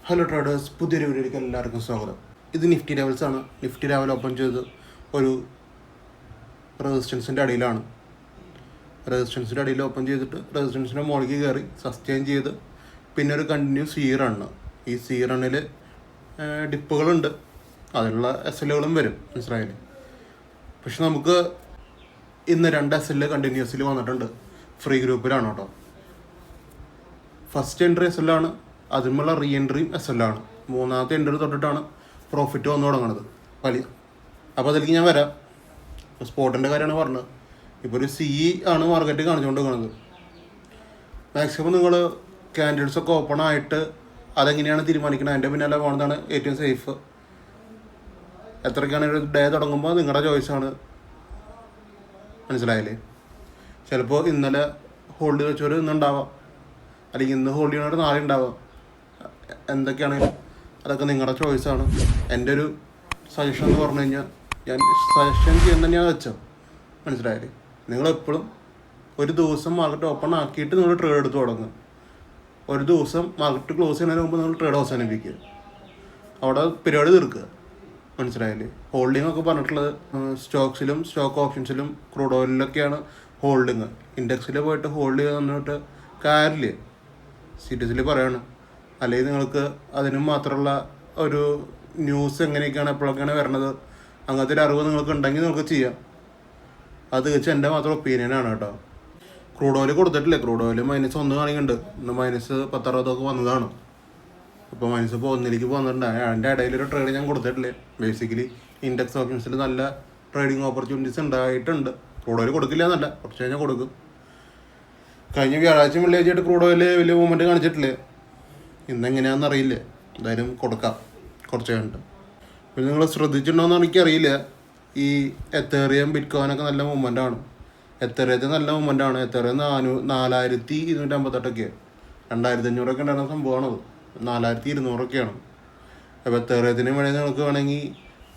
Hello traders, പുതിയൊരു വീഡിയോയിലേക്ക് എല്ലാവർക്കും സ്വാഗതം. ഇത് നിഫ്റ്റി ലെവൽസ് ആണ്. നിഫ്റ്റി ലെവൽ ഓപ്പൺ ചെയ്ത് ഒരു റെസിസ്റ്റൻസിൻ്റെ അടിയിലാണ്. റെസിസ്റ്റൻസിൻ്റെ അടിയിൽ ഓപ്പൺ ചെയ്തിട്ട് റെസിസ്റ്റൻസിൻ്റെ മുകളിലേക്ക് കയറി സസ്റ്റെയിൻ ചെയ്ത് പിന്നെ ഒരു കണ്ടിന്യൂസ് സി റണ്ണ്. ഈ സി റണ്ണിൽ ഡിപ്പുകളുണ്ട്, അതിനുള്ള എസ്എല്ലുകളും വരും, മനസ്സിലായില്ലേ? പക്ഷെ നമുക്ക് ഇന്ന് 2 എസ്എല്ല് കണ്ടിന്യൂസിൽ വന്നിട്ടുണ്ട്. ഫ്രീ ഗ്രൂപ്പിലാണ് കേട്ടോ. ഫസ്റ്റ് എൻട്രി എസ്എല്ലാണ്, അതിന്മേലുള്ള റീ എൻട്രിയും എസ്എല്ലാണ്. മൂന്നാമത്തെ എൻട്രി തൊട്ടിട്ടാണ് പ്രോഫിറ്റ് വന്നു തുടങ്ങുന്നത് വലിയ. അപ്പോൾ അതിലേക്ക് ഞാൻ വരാം. സ്പോട്ടിൻ്റെ കാര്യമാണ് പറഞ്ഞത്. ഇപ്പോൾ ഒരു സി ആണ് മാർക്കറ്റ് കാണിച്ചുകൊണ്ട് പോകുന്നത്. മാക്സിമം നിങ്ങൾ ക്യാൻഡിൽസൊക്കെ ഓപ്പൺ ആയിട്ട് അതെങ്ങനെയാണ് തീരുമാനിക്കുന്നത്, അതിൻ്റെ പിന്നാലെ പോകുന്നതാണ് ഏറ്റവും സേഫ്. എത്രയ്ക്കാണ് ഒരു ഡേ തുടങ്ങുമ്പോൾ നിങ്ങളുടെ ചോയ്സാണ്, മനസ്സിലായില്ലേ? ചിലപ്പോൾ ഇന്നലെ ഹോൾഡ് വെച്ചവർ ഇന്നുണ്ടാവാം, അല്ലെങ്കിൽ ഇന്ന് ഹോൾഡ് ചെയ്യുന്നവർ നാളെ ഉണ്ടാവാം. എന്തൊക്കെയാണെങ്കിലും അതൊക്കെ നിങ്ങളുടെ ചോയ്സാണ്. എൻ്റെ ഒരു സജഷൻ എന്ന് പറഞ്ഞു കഴിഞ്ഞാൽ ഞാൻ സജഷൻ ചെയ്യാൻ തന്നെയാണ് വെച്ചത്, മനസ്സിലായില്ലേ? നിങ്ങളെപ്പോഴും ഒരു ദിവസം മാർക്കറ്റ് ഓപ്പൺ ആക്കിയിട്ട് നിങ്ങൾ ട്രേഡ് എടുത്ത് തുടങ്ങുക. ഒരു ദിവസം മാർക്കറ്റ് ക്ലോസ് ചെയ്യുന്നതിന് മുമ്പ് നിങ്ങൾ ട്രേഡ് അവസാനിപ്പിക്കുക, അവിടെ പരിപാടി തീർക്കുക, മനസ്സിലായില്ലേ? ഹോൾഡിംഗ് ഒക്കെ പറഞ്ഞിട്ടുള്ളത് സ്റ്റോക്സിലും സ്റ്റോക്ക് ഓപ്ഷൻസിലും ക്രൂഡ് ഓയിലിലൊക്കെയാണ് ഹോൾഡിങ്. ഇൻഡെക്സിൽ പോയിട്ട് ഹോൾഡ് ചെയ്ത് തന്നിട്ട് കാര്യമില്ല, സീരിയസ്ലി പറയാണ്. അല്ലെങ്കിൽ നിങ്ങൾക്ക് അതിനും മാത്രമുള്ള ഒരു ന്യൂസ് എങ്ങനെയൊക്കെയാണ് എപ്പോഴൊക്കെയാണ് വരണത്, അങ്ങനത്തെ ഒരു അറിവ് നിങ്ങൾക്ക് ഉണ്ടെങ്കിൽ നിങ്ങൾക്ക് ചെയ്യാം. അത് വെച്ച് എൻ്റെ മാത്രം ഒപ്പീനിയനാണ് കേട്ടോ. ക്രൂഡ് ഓയിൽ കൊടുത്തിട്ടില്ലേ? ക്രൂഡ് ഓയിൽ -1 കാണിക്കുന്നുണ്ട്. ഇന്ന് -10-60 വന്നതാണ്. അപ്പോൾ -1 ഒന്നിലേക്ക് വന്നിട്ടുണ്ട്. അതിൻ്റെ ഇടയിലൊരു ട്രേഡ് ഞാൻ കൊടുത്തിട്ടില്ലേ. ബേസിക്കലി ഇൻഡെക്സ് ഓപ്ഷൻസിൽ നല്ല ട്രേഡിങ് ഓപ്പർച്യൂണിറ്റീസ് ഉണ്ടായിട്ടുണ്ട്. ക്രൂഡ് ഓയിൽ കൊടുക്കില്ല എന്നല്ല, കുറച്ച് കഴിഞ്ഞാൽ കൊടുക്കും. കഴിഞ്ഞ വ്യാഴാഴ്ച വെള്ളിയാഴ്ചയായിട്ട് ക്രൂഡ് ഓയിൽ വലിയ മൂവ്മെൻറ്റ് കാണിച്ചിട്ടില്ലേ. ഇന്നെങ്ങനെയാണെന്ന് അറിയില്ല, എന്തായാലും കൊടുക്കാം കുറച്ച് കഴിഞ്ഞിട്ട്. പിന്നെ നിങ്ങൾ ശ്രദ്ധിച്ചിട്ടുണ്ടോയെന്ന് എനിക്കറിയില്ല, ഈ എത്തേറിയം ബിറ്റ്കോയിനൊക്കെ നല്ല മൂവ്മെൻറ്റാണ്. എത്തേറിയത്തിൽ നല്ല മൂവ്മെൻറ്റാണ്. എത്തേറിയം 4258 2500 ഉണ്ടായിരുന്ന സംഭവമാണത്. 4200 അപ്പോൾ എത്തേറിയത്തിന് വേണമെങ്കിൽ നിങ്ങൾക്ക് വേണമെങ്കിൽ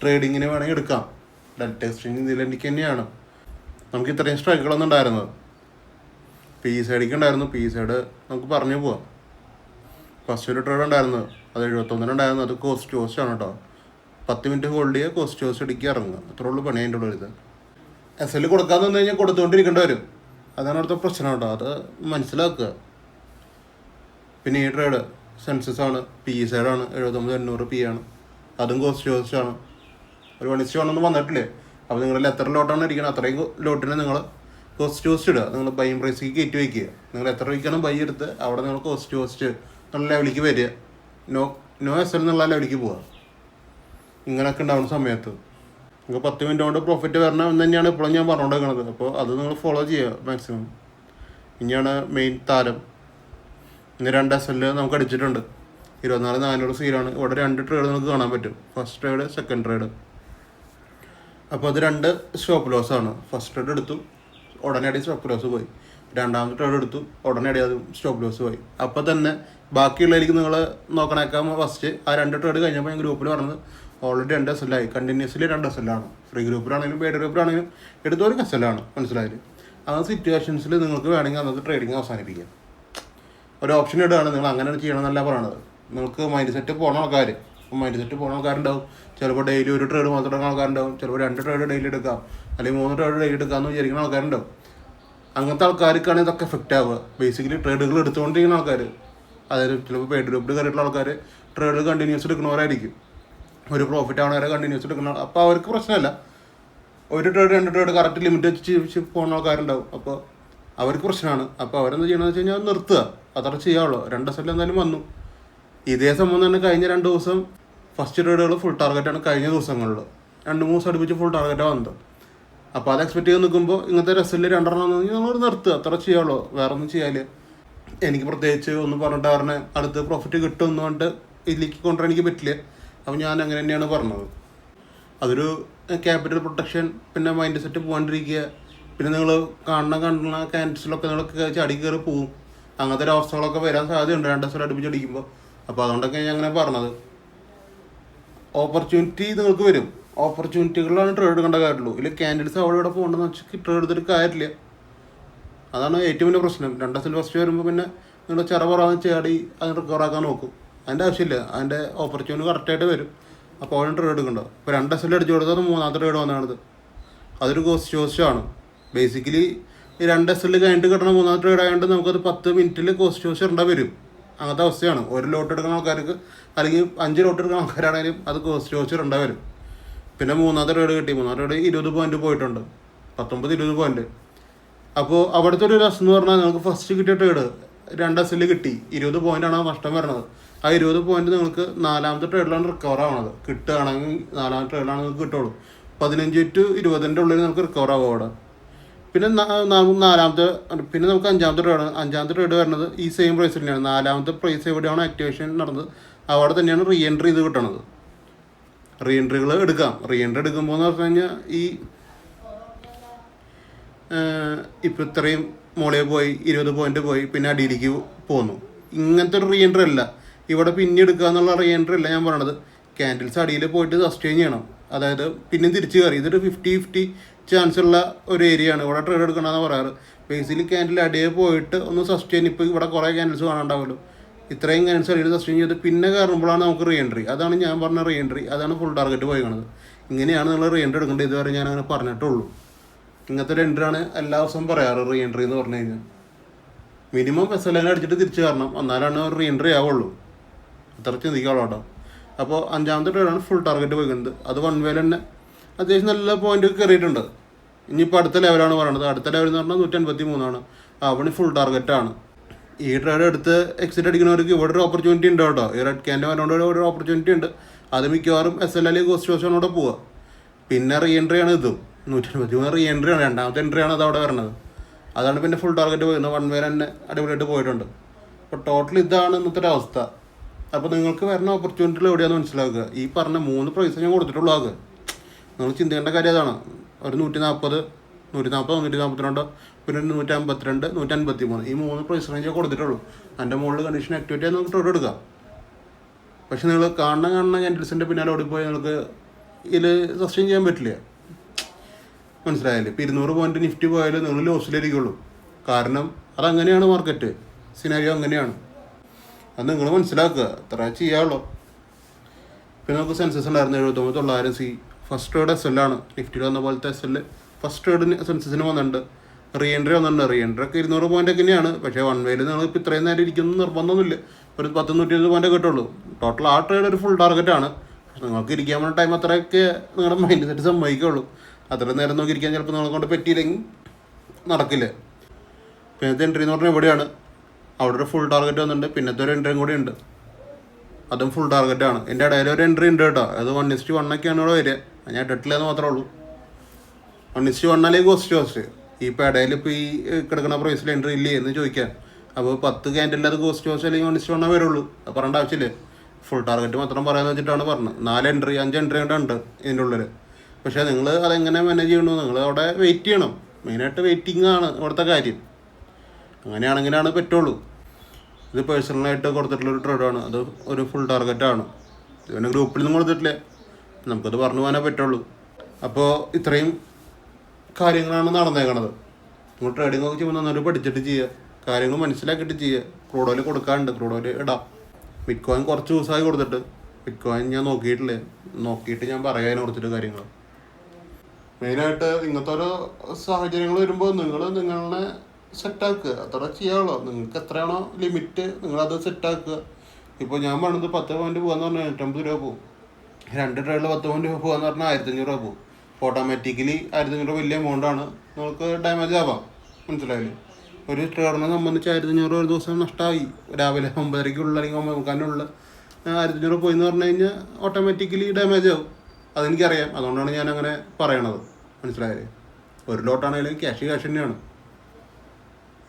ട്രേഡിങ്ങിന് വേണമെങ്കിൽ എടുക്കാം. ഡെൽറ്റ എക്സ്ചേഞ്ച് ഇതിലെനിക്ക് തന്നെയാണ്. നമുക്ക് ഇത്രയും സ്ട്രൈക്കുകളൊന്നും ഉണ്ടായിരുന്നത്. പി സൈഡിലേക്ക് ഉണ്ടായിരുന്നു. പി സൈഡ് നമുക്ക് പറഞ്ഞു പോവാം. ഫസ്റ്റ് ഒരു ട്രേഡ് ഉണ്ടായിരുന്നു, അത് 71 ഉണ്ടായിരുന്നു. അത് കോസ്റ്റ് ആണ് കേട്ടോ. 10 മിനിറ്റ് ഹോൾഡ് ചെയ്യുക, കോസ്റ്റ് ഇടിക്കുക, ഇറങ്ങുക, അത്രേ ഉള്ളൂ പണി. അതിൻ്റെ ഉള്ളിൽ ഇത് എസ് കൊടുക്കാന്ന് വന്നു കഴിഞ്ഞാൽ കൊടുത്തുകൊണ്ടിരിക്കേണ്ടി വരും. അതാണ് അവിടുത്തെ പ്രശ്നം കേട്ടോ, അത് മനസ്സിലാക്കുക. പിന്നെ ഈ ട്രേഡ് സെൻസസ് ആണ്, പി സൈഡാണ്, 79,800 പി ആണ്. അതും കോസ്റ്റ് ആണ്. ഒരു 1:1 വന്നിട്ടില്ലേ? അപ്പോൾ നിങ്ങളിൽ എത്ര ലോട്ടാണ് ഇരിക്കണം അത്രയും ലോട്ടിന് നിങ്ങൾ കോസ്റ്റ് ഇടുക. നിങ്ങൾ ബൈ പ്രൈസിലേക്ക് കയറ്റി വയ്ക്കുക. നിങ്ങൾ എത്ര രൂപയ്ക്കാണ് ബൈ എടുത്ത് അവിടെ നിങ്ങൾ കോസ്റ്റ് എന്നുള്ള ലെവലിലേക്ക് വരിക. നോ എസ് എൽ എന്നുള്ള ലെവലിലേക്ക് പോവുക. ഇങ്ങനെയൊക്കെ ഉണ്ടാവുന്ന സമയത്ത് നിങ്ങൾക്ക് 10 മിനിറ്റ് കൊണ്ട് പ്രോഫിറ്റ് വരണം എന്ന് തന്നെയാണ് ഇപ്പോഴും ഞാൻ പറഞ്ഞുകൊണ്ടിരിക്കുന്നത്. അപ്പോൾ അത് നിങ്ങൾ ഫോളോ ചെയ്യുക മാക്സിമം. ഇനിയാണ് മെയിൻ താരം. ഇന്ന് 2 SL നമുക്ക് അടിച്ചിട്ടുണ്ട്. 24,400 സീലാണ്. ഇവിടെ 2 ട്രേഡ് നമുക്ക് കാണാൻ പറ്റും. First trade, second trade. അപ്പോൾ അത് 2 സ്റ്റോപ്പ് ലോസാണ്. ഫസ്റ്റ് ട്രേഡ് എടുത്തു, ഉടനെ അടി സ്റ്റോപ്പ് ലോസ് പോയി. രണ്ടാമത്തെ ട്രേഡ് എടുത്തു, ഉടനെ അടി അതും സ്റ്റോപ്പ് ലോസ് പോയി. അപ്പോൾ തന്നെ ബാക്കിയുള്ളതിലേക്ക് നിങ്ങൾ നോക്കണേക്കാം. ഫസ്റ്റ് ആ 2 ട്രേഡ് കഴിഞ്ഞപ്പോൾ ഞാൻ ഗ്രൂപ്പിൽ പറഞ്ഞത് ഓൾറെഡി 2 SL ആയി. കണ്ടിന്യൂസ്ലി 2 SL ആണ്. ഫ്രീ ഗ്രൂപ്പിലാണെങ്കിലും പെയ്ഡ് ഗ്രൂപ്പിലാണെങ്കിലും എടുത്തൊരു SL ആണ്, മനസ്സിലായത്? ആ സിറ്റുവേഷൻസിൽ നിങ്ങൾക്ക് വേണമെങ്കിൽ അന്നത്തെ ട്രേഡിങ് അവസാനിപ്പിക്കാം. ഒരു ഓപ്ഷൻ ഇടുകയാണ്, നിങ്ങൾ അങ്ങനെ ചെയ്യണമെന്നല്ല പറയണത്. നിങ്ങൾക്ക് മൈൻഡ് സെറ്റ് പോകുന്ന ആൾക്കാരുണ്ടാവും. ചിലപ്പോൾ ഡെയിലി ഒരു ട്രേഡ് മാത്രം എടുക്കുന്ന ആൾക്കാരുണ്ടാവും. ചിലപ്പോൾ 2 ട്രേഡ് ഡെയിലി എടുക്കാം, അല്ലെങ്കിൽ 3 ട്രേഡ് ഡെയിലി എടുക്കാമെന്ന് വിചാരിക്കുന്ന ആൾക്കാരുണ്ടാവും. അങ്ങനത്തെ ആൾക്കാർക്കാണ് ഇതൊക്കെ എഫക്റ്റ് ആവുക. ബേസിക്കലി ട്രേഡുകൾ എടുത്തുകൊണ്ടിരിക്കുന്ന ആൾക്കാർ, അതായത് ചിലപ്പോൾ പെയ്ഡ് ഗ്രൂപ്പിൽ കയറിയിട്ടുള്ള ആൾക്കാർ ട്രേഡ് കണ്ടിന്യൂസ് എടുക്കുന്നവരായിരിക്കും. ഒരു പ്രോഫിറ്റ് ആവണവരെ കണ്ടിന്യൂസ് എടുക്കുന്ന. അപ്പോൾ അവർക്ക് പ്രശ്നമല്ല. ഒരു ട്രേഡ് 2 ട്രേഡ് കറക്റ്റ് ലിമിറ്റ് വെച്ച് പോകുന്ന ആൾക്കാരുണ്ടാവും. അപ്പോൾ അവർക്ക് പ്രശ്നമാണ്. അപ്പോൾ അവരെന്താ ചെയ്യണമെന്ന് വെച്ച് കഴിഞ്ഞാൽ നിർത്തുക, അത്ര ചെയ്യാവുള്ളൂ. 2 SL എന്തായാലും വന്നു. ഇതേ സംഭവം തന്നെ കഴിഞ്ഞ 2 ദിവസം ഫസ്റ്റ് ട്രേഡുകൾ ഫുൾ ടാർഗറ്റാണ്. കഴിഞ്ഞ ദിവസങ്ങളിൽ 2-3 ദിവസം അടുപ്പിച്ച് ഫുൾ ടാർഗറ്റാണ് വന്നത്. അപ്പോൾ അത് എക്സ്പെക്ട് ചെയ്ത് നിൽക്കുമ്പോൾ ഇങ്ങനത്തെ രസമില്ല 2 വന്നു കഴിഞ്ഞാൽ നമ്മൾ നിർത്തുക, അത്ര ചെയ്യാവുള്ളൂ, വേറെ ഒന്നും ചെയ്യാല്ലേ. എനിക്ക് പ്രത്യേകിച്ച് ഒന്നും പറഞ്ഞിട്ട് പറഞ്ഞ് അടുത്ത് പ്രോഫിറ്റ് കിട്ടുമെന്ന് പറഞ്ഞിട്ട് ഇതിലേക്ക് കൊണ്ടുവരാൻ എനിക്ക് പറ്റില്ല. അപ്പോൾ ഞാൻ അങ്ങനെ തന്നെയാണ് പറഞ്ഞത്. അതൊരു ക്യാപിറ്റൽ പ്രൊട്ടക്ഷൻ, പിന്നെ മൈൻഡ് സെറ്റ് പോകാണ്ടിരിക്കുക. പിന്നെ നിങ്ങൾ കാണുന്ന ക്യാൻഡിൽസിലൊക്കെ നിങ്ങളൊക്കെ ചടി കയറി പോവും. അങ്ങനത്തെ ഒരു അവസ്ഥകളൊക്കെ വരാൻ സാധ്യതയുണ്ട് 2 ദിവസം അടുപ്പിച്ചടിക്കുമ്പോൾ. അപ്പോൾ അതുകൊണ്ടൊക്കെ ഞാൻ അങ്ങനെ പറഞ്ഞത്. ഓപ്പർച്യൂണിറ്റി നിങ്ങൾക്ക് വരും. ഓപ്പർച്യൂണിറ്റികളിലാണ് ട്രേഡ് എടുക്കേണ്ട കാര്യമുള്ളൂ. ഇല്ല ക്യാൻഡിൽസ് അവിടെ ഇവിടെ പോകേണ്ടെന്ന് വെച്ചാൽ ട്രേഡ് എടുത്തിട്ട് കാര്യമില്ല. അതാണ് ഏറ്റവും വലിയ പ്രശ്നം. 2 SL ഫസ്റ്റ് വരുമ്പോൾ പിന്നെ നിങ്ങൾ ചെറ ചാടി അതിന് റിക്കവറാക്കാൻ നോക്കും. അതിൻ്റെ ആവശ്യമില്ല. അതിൻ്റെ ഓപ്പർച്യൂണിറ്റി കറക്റ്റായിട്ട് വരും. അപ്പോൾ അവന് ട്രേഡ് എടുക്കണ്ടോ. ഇപ്പോൾ 2 SL അടിച്ചു കൊടുത്തത് 3ാമത്തെ ട്രേഡ് വന്നതാണിത്. അതൊരു കോസ്റ്റ് ബേസിക്കലി ഈ 2 SL കഴിഞ്ഞിട്ട് കിട്ടണ 3ാമത്തെ ട്രേഡ് ആയതുകൊണ്ട് നമുക്കത് 10 മിനിറ്റിൽ കോസ്റ്റ് ഇടേണ്ട വരും. അങ്ങനത്തെ അവസ്ഥയാണ്. ഒരു ലോട്ട് എടുക്കുന്ന ആൾക്കാർക്ക് അല്ലെങ്കിൽ 5 ലോട്ട് എടുക്കുന്ന ആൾക്കാരാണെങ്കിലും അത് കോസ്റ്റ് ഇടേണ്ട വരും. പിന്നെ 3ാമത്തെ ട്രേഡ് കിട്ടി. 3ാമത്തെ ട്രേഡ് 20 പോയിന്റ് പോയിട്ടുണ്ട്. 19-20 പോയിന്റ്. അപ്പോൾ അവിടുത്തെ ഒരു രസം എന്ന് പറഞ്ഞാൽ നിങ്ങൾക്ക് ഫസ്റ്റ് കിട്ടിയ ട്രേഡ് 2 SL കിട്ടി. 20 പോയിൻ്റാണ് നഷ്ടം വരുന്നത്. ആ 20 പോയിന്റ് നിങ്ങൾക്ക് 4ാമത്തെ ട്രേഡിലാണ് റിക്കവർ ആവണത്. കിട്ടുകയാണെങ്കിൽ 4ാമത്തെ ട്രേഡിലാണ് നിങ്ങൾക്ക് കിട്ടുള്ളൂ. 15 to 20 ഉള്ളിൽ നമുക്ക് റിക്കവർ ആവും അവിടെ. പിന്നെ പിന്നെ നമുക്ക് 5ാമത്തെ ട്രേഡ് വരുന്നത് ഈ സെയിം പ്രൈസ് തന്നെയാണ്. 4ാമത്തെ പ്രൈസ് എവിടെയാണ് ആക്ടിവേഷൻ നടന്നത് അവിടെ തന്നെയാണ് റീ എൻട്രി ഇത് കിട്ടണത്. റീ എൻട്രികൾ എടുക്കാം. റീ എൻട്രി എടുക്കുമ്പോൾ എന്ന് പറഞ്ഞു കഴിഞ്ഞാൽ ഈ ഇപ്പോൾ ഇത്രയും മുകളിൽ പോയി 20 പോയിന്റ് പോയി പിന്നെ അടിയിലേക്ക് പോന്നു. ഇങ്ങനത്തെ ഒരു റീ എൻട്രി അല്ല ഇവിടെ. പിന്നെ എടുക്കുക എന്നുള്ള റീ എൻട്രി അല്ല ഞാൻ പറയണത്. ക്യാൻഡിൽസ് അടിയിൽ പോയിട്ട് സസ്റ്റെയിൻ ചെയ്യണം. അതായത് പിന്നെ തിരിച്ച് കയറി. ഇതൊരു 50-50 ചാൻസ് ഉള്ള ഒരു ഏരിയ ആണ് ഇവിടെ ട്രേഡ് എടുക്കണമെന്ന് പറയാറ്. ബേസിക്കലി ക്യാൻഡിൽ അടിയിൽ പോയിട്ട് ഒന്ന് സസ്റ്റെയിൻ. ഇപ്പോൾ ഇവിടെ കുറേ ക്യാൻഡിൽസ് കാണാണ്ടാവുമല്ലോ. ഇത്രയും ക്യാൻഡിൽസ് അടിയിൽ സസ്റ്റെയിൻ ചെയ്ത് പിന്നെ കയറുമ്പോഴാണ് നമുക്ക് റീ എൻട്രി. അതാണ് ഞാൻ പറഞ്ഞ റീ എൻട്രി. അതാണ് ഫുൾ ടാർഗറ്റ് പോയിക്കണത്. ഇങ്ങനെയാണ് നിങ്ങൾ റീ എൻട്രി എടുക്കേണ്ടത്. ഇതുവരെ ഞാൻ അങ്ങനെ പറഞ്ഞിട്ടുള്ളൂ. ഇങ്ങനത്തെ ഒരു എൻട്രിയാണ് എല്ലാ ദിവസവും പറയാറ് റീ എൻട്രി എന്ന് പറഞ്ഞു കഴിഞ്ഞാൽ. മിനിമം SL അടിച്ചിട്ട് തിരിച്ച് കയറണം. എന്നാലാണ് ഒരു റീ എൻട്രി ആവുള്ളൂ. അത്ര ചിന്തിക്കാവുള്ളൂ കേട്ടോ. അപ്പോൾ 5ാമത്തെ ട്രേഡാണ് ഫുൾ ടാർഗറ്റ് പോയിക്കുന്നത്. അത് 1 വേ തന്നെ അത്യാവശ്യം നല്ല പോയിന്റ് കയറിയിട്ടുണ്ട്. ഇനിയിപ്പോൾ അടുത്ത ലെവലാണ് പറയുന്നത്. അടുത്ത ലെവൽ എന്ന് പറഞ്ഞാൽ 153 അവന് ഫുൾ ടാർഗറ്റാണ്. ഈ ട്രേഡ് എടുത്ത് എക്സിറ്റ് അടിക്കുന്നവർക്ക് ഇവിടെ ഒരു ഓപ്പർച്യൂണിറ്റി ഉണ്ട് കേട്ടോ. ഈ റെഡ് ക്യാൻ്റെ വന്നോണ്ട് ഒരു ഓപ്പർച്യൂണിറ്റി ഉണ്ട്. അത് മിക്കവാറും SL കോസ്റ്റോഷനോടെ പോവുക. പിന്നെ റീ എൻട്രിയാണ് ഇതും. 153 റീ എൻട്രിയാണ്. 2ാമത്തെ എൻട്രിയാണ് അത് അവിടെ വരുന്നത്. അതാണ് പിന്നെ ഫുൾ ടാർഗറ്റ് പോയിരുന്നത്. 1 വേ തന്നെ അടിപൊളിയായിട്ട് പോയിട്ടുണ്ട്. അപ്പോൾ ടോട്ടൽ ഇതാണ് ഇന്നത്തെ ഒരു അവസ്ഥ. അപ്പോൾ നിങ്ങൾക്ക് വരുന്ന ഓപ്പർച്യൂണിറ്റികൾ എവിടെയാണെന്ന് മനസ്സിലാക്കുക. ഈ പറഞ്ഞ 3 പ്രൈസ് ഞാൻ കൊടുത്തിട്ടുള്ളൂ. ആകെ നിങ്ങൾ ചിന്തിക്കേണ്ട കാര്യം അതാണ്. ഒരു 140, 142, പിന്നെ 152, 153 ഈ 3 പ്രൈസ് റേഞ്ച് കൊടുത്തിട്ടുള്ളൂ. അതിൻ്റെ മുകളിൽ കണ്ടീഷൻ ആക്ടിവിറ്റി ആയി നമുക്ക് ട്രേഡ് എടുക്കാം. പക്ഷെ നിങ്ങൾ കാണുന്ന ക്യാൻഡിൽസിൻ്റെ പിന്നാലെ ഓടിപ്പോയി നിങ്ങൾക്ക് ഇതിൽ സസ്റ്റെയിൻ ചെയ്യാൻ പറ്റില്ല. മനസ്സിലായാലും ഇപ്പോൾ 200 പോയിന്റ് നിഫ്റ്റി പോയാലും നിങ്ങൾ ലോസിലായിരിക്കുള്ളൂ. കാരണം അതങ്ങനെയാണ് മാർക്കറ്റ് സിനാരിയോ, അങ്ങനെയാണ്. അത് നിങ്ങൾ മനസ്സിലാക്കുക. അത്ര ചെയ്യാവുള്ളൂ. പിന്നെ നമുക്ക് സെൻസസ് ഉണ്ടായിരുന്നു 79,900 C. ഫസ്റ്റ് ട്രേഡ് SL ആണ്. നിഫ്റ്റിയിൽ വന്ന പോലത്തെ SL ഫസ്റ്റ് ട്രേഡിന് സെൻസസിന് വന്നിട്ടുണ്ട്. റീ എൻട്രി വന്നിട്ടുണ്ട്. റീ എൻട്രി ഒക്കെ 200 പോയിന്റ് ഒക്കെയാണ്. പക്ഷേ 1 വേയിൽ നിങ്ങൾ ഇപ്പോൾ ഇത്രയും നേരം ഇരിക്കുന്ന നിർബന്ധമൊന്നുമില്ല. ഒരു 10-120 പോയിന്റ് കിട്ടുള്ളൂ. ടോട്ടൽ ആ ട്രേഡ് ഒരു ഫുൾ ടാർഗറ്റാണ്. പക്ഷെ നിങ്ങൾക്ക് ഇരിക്കാൻ പറ്റുന്ന ടൈം അത്രയൊക്കെ നിങ്ങളുടെ മൈൻഡ് സെറ്റ് സമ്മതിക്കുള്ളൂ. അത്ര നേരം നോക്കി ഇരിക്കാൻ ചിലപ്പോൾ നിങ്ങളെ കൊണ്ട് പറ്റിയില്ലെങ്കിൽ നടക്കില്ല. പിന്നത്തെ എൻട്രി എന്ന് പറഞ്ഞാൽ എവിടെയാണ് അവിടെ ഒരു ഫുൾ ടാർഗറ്റ് വന്നിട്ടുണ്ട്. പിന്നത്തെ ഒരു എൻട്രിയും കൂടി ഉണ്ട്. അതും ഫുൾ ടാർഗറ്റാണ്. എൻ്റെ ഇടയിൽ ഒരു എൻട്രി ഉണ്ട് കേട്ടോ. അത് 1:1 ഒക്കെയാണ് ഇവിടെ വരിക. ഞാൻ ഇട്ടിട്ടില്ലെന്ന് മാത്രമേ ഉള്ളൂ. 1:1 അല്ലെങ്കിൽ കോസ്റ്റ്. ഈ ഇപ്പോൾ ഇടയിൽ ഇപ്പോൾ ഈ കിടക്കുന്ന പ്രൈസിൽ എൻട്രി ഇല്ലേ എന്ന് ചോദിക്കാൻ. അപ്പോൾ 10 ക്യാൻഡിൽ അത് കോസ്റ്റ് അല്ലെങ്കിൽ 1:1 വരുള്ളൂ. അത് പറയേണ്ട ആവശ്യമില്ല. ഫുൾ ടാർഗറ്റ് മാത്രം പറയാമെന്ന് വെച്ചിട്ടാണ് പറഞ്ഞത്. 4 എൻട്രി 5 എൻട്രി ഉണ്ട് ഇതിൻ്റെ ഉള്ളിൽ. പക്ഷേ നിങ്ങൾ അതെങ്ങനെ മാനേജ് ചെയ്യണു? നിങ്ങൾ അവിടെ വെയിറ്റ് ചെയ്യണം. മെയിനായിട്ട് വെയിറ്റിംഗ് ആണ് ഇവിടുത്തെ കാര്യം. അങ്ങനെയാണെങ്കിലാണ് പറ്റുള്ളൂ. ഇത് പേഴ്സണലായിട്ട് കൊടുത്തിട്ടുള്ളൊരു ട്രേഡാണ്. അത് ഒരു ഫുൾ ടാർഗറ്റാണ്. ഇതിൻ്റെ ഗ്രൂപ്പിൽ നിന്നും കൊടുത്തിട്ടില്ല. നമുക്കത് പറഞ്ഞു പോകാനേ പറ്റുള്ളൂ. അപ്പോൾ ഇത്രയും കാര്യങ്ങളാണ് നടന്നേക്കണത്. നിങ്ങൾ ട്രേഡിംഗ് ഒക്കെ ചെയ്യുമ്പോൾ നന്നായിട്ട് പഠിച്ചിട്ട് ചെയ്യുക. കാര്യങ്ങൾ മനസ്സിലാക്കിയിട്ട് ചെയ്യുക. ക്രൂഡ് ഓയിൽ കൊടുക്കാറുണ്ട്. ക്രൂഡ് ഓയിൽ ഇടാം. ബിറ്റ് കോയിൻ കുറച്ച് ദിവസമായി കൊടുത്തിട്ട്. ബിറ്റ് കോയിൻ ഞാൻ നോക്കിയിട്ട് ഞാൻ പറയാൻ കൊടുത്തിട്ട് കാര്യങ്ങൾ. മെയിനായിട്ട് ഇങ്ങനത്തെ ഓരോ സാഹചര്യങ്ങൾ വരുമ്പോൾ നിങ്ങളെ സെറ്റാക്കുക. അത്ര ചെയ്യാവുള്ളൂ. നിങ്ങൾക്ക് എത്രയാണോ ലിമിറ്റ് നിങ്ങളത് സെറ്റാക്കുക. ഇപ്പോൾ ഞാൻ പറഞ്ഞത് 10 പോയിന്റ് പോകാന്ന് പറഞ്ഞാൽ 950 രൂപ പോകും. 2 ട്രേഡിൽ 10 പോയിന്റ് പോകാന്ന് പറഞ്ഞാൽ 1,500 രൂപ പോകും. ഓട്ടോമാറ്റിക്കലി 1,500 രൂപ വലിയ എമൗണ്ടാണ്. നിങ്ങൾക്ക് ഡാമേജ് ആവാം. മനസ്സിലായില്ലേ? ഒരു ട്രേഡിനെ സംബന്ധിച്ച് 1,500 ഒരു ദിവസം നഷ്ടമായി. രാവിലെ 9:30 അല്ലെങ്കിൽ 9:30 1,500 പോയി എന്ന് പറഞ്ഞു കഴിഞ്ഞാൽ ഓട്ടോമാറ്റിക്കലി ഡാമേജ് ആവും. അതെനിക്കറിയാം. അതുകൊണ്ടാണ് ഞാൻ അങ്ങനെ പറയണത്. മനസ്സിലായില്ലേ? ഒരു ലോട്ടാണെങ്കിലും ക്യാഷ് തന്നെയാണ്.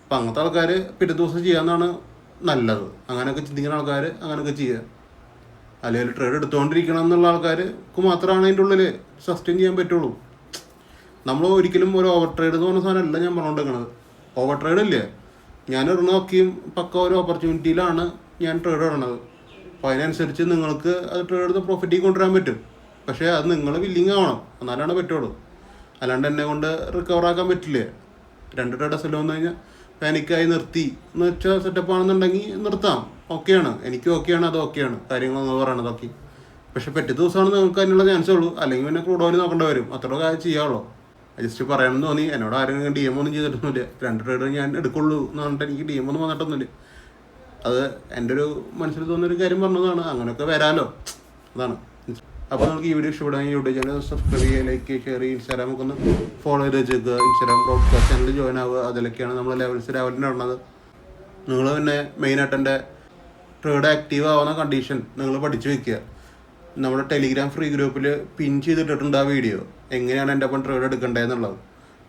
അപ്പം അങ്ങനത്തെ ആൾക്കാർ പിറ്റേ ദിവസം ചെയ്യാമെന്നാണ് നല്ലത്. അങ്ങനെയൊക്കെ ചിന്തിക്കുന്ന ആൾക്കാർ അങ്ങനെയൊക്കെ ചെയ്യുക. അല്ലെങ്കിൽ ട്രേഡ് എടുത്തുകൊണ്ടിരിക്കണം എന്നുള്ള ആൾക്കാർക്ക് മാത്രമാണ് അതിൻ്റെ ഉള്ളിൽ സസ്റ്റെയിൻ ചെയ്യാൻ പറ്റുള്ളൂ. നമ്മൾ ഒരിക്കലും ഒരു ഓവർ ട്രേഡ് എന്ന് പറഞ്ഞ സാധനമല്ല ഞാൻ പറഞ്ഞുകൊണ്ടിരിക്കുന്നത്. ഓവർ ട്രേഡ് ഇല്ലേ, ഞാൻ നോക്കിയും പക്ക ഒരു ഓപ്പർച്യൂണിറ്റിയിലാണ് ഞാൻ ട്രേഡ് ഇടണത്. അപ്പോൾ അതിനനുസരിച്ച് നിങ്ങൾക്ക് അത് ട്രേഡ് എടുത്ത് പ്രോഫിറ്റിൽ കൊണ്ടുവരാൻ പറ്റും. പക്ഷേ അത് നിങ്ങൾ വില്ലിങ് ആവണം. എന്നാലാണ് പറ്റുള്ളൂ. അല്ലാണ്ട് എന്നെ കൊണ്ട് റിക്കവർ ആക്കാൻ പറ്റില്ലേ. 2 ട്രേഡ് SL വന്നു കഴിഞ്ഞാൽ പാനിക്കായി നിർത്തി എന്ന് വെച്ചാൽ സെറ്റപ്പ് ആണെന്നുണ്ടെങ്കിൽ നിർത്താം, ഓക്കെയാണ്, എനിക്ക് ഓക്കെയാണ്, അത് ഓക്കെയാണ് കാര്യങ്ങളെന്ന് പറയണതൊക്കെ. പക്ഷെ പിറ്റേ ദിവസമാണ് നിങ്ങൾക്ക് അതിനുള്ള ചാൻസേ ഉള്ളൂ, അല്ലെങ്കിൽ പിന്നെ ക്രൂഡ് ഓയിൽ നോക്കേണ്ടി വരും. അത്ര കാര്യം ചെയ്യാമല്ലോ. ജസ്റ്റ് പറയണമെന്ന് തോന്നി. എന്നോട് ആരും DM ഒന്നും ചെയ്തിട്ടൊന്നുമില്ല. 2 ട്രേഡ് ഞാൻ എടുക്കുള്ളൂ എന്ന് പറഞ്ഞിട്ട് എനിക്ക് DM ഒന്നും വന്നിട്ടൊന്നുമില്ല. അത് എൻ്റെ ഒരു മനസ്സിൽ തോന്നുന്നൊരു കാര്യം പറഞ്ഞതാണ്. അങ്ങനെയൊക്കെ വരാമല്ലോ, അതാണ്. അപ്പോൾ നമുക്ക് ഈ വീഡിയോ ഇഷ്ടപ്പെടുകയാണെങ്കിൽ യൂട്യൂബ് ചാനൽ സബ്സ്ക്രൈബ് ചെയ്യുക, ലൈക്ക് ചെയ്യുക, ഷെയർ ചെയ്യുക. ഇൻസ്റ്റാഗ്രാമൊക്കെ ഒന്ന് ഫോളോ ചെയ്ത് വെച്ചേക്കുക. ഇൻസ്റ്റാഗ്രാം ബ്രോഡ്കാസ്റ്റ് ചാനൽ ജോയിൻ ആവുക. അതിലൊക്കെയാണ് നമ്മൾ ലെവൽസ് രാവിലെ നടന്നത്. നിങ്ങൾ പിന്നെ മെയിനായിട്ട് എൻ്റെ ട്രേഡ് ആക്റ്റീവ് ആവുന്ന കണ്ടീഷൻ നിങ്ങൾ പഠിച്ചു വെക്കുക. നമ്മുടെ ടെലിഗ്രാം ഫ്രീ ഗ്രൂപ്പിൽ പിൻ ചെയ്തിട്ടിട്ടുണ്ട് ആ വീഡിയോ, എങ്ങനെയാണ് എൻ്റെ ഒപ്പം ട്രേഡ് എടുക്കേണ്ടതെന്നുള്ളത്.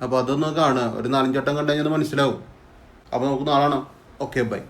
അപ്പോൾ അതൊന്ന് കാണുക. ഒരു 4-5 വട്ടം കണ്ടു കഴിഞ്ഞാൽ അത് മനസ്സിലാവും. അപ്പോൾ നമുക്ക് നാളെ കാണാം. Okay, by.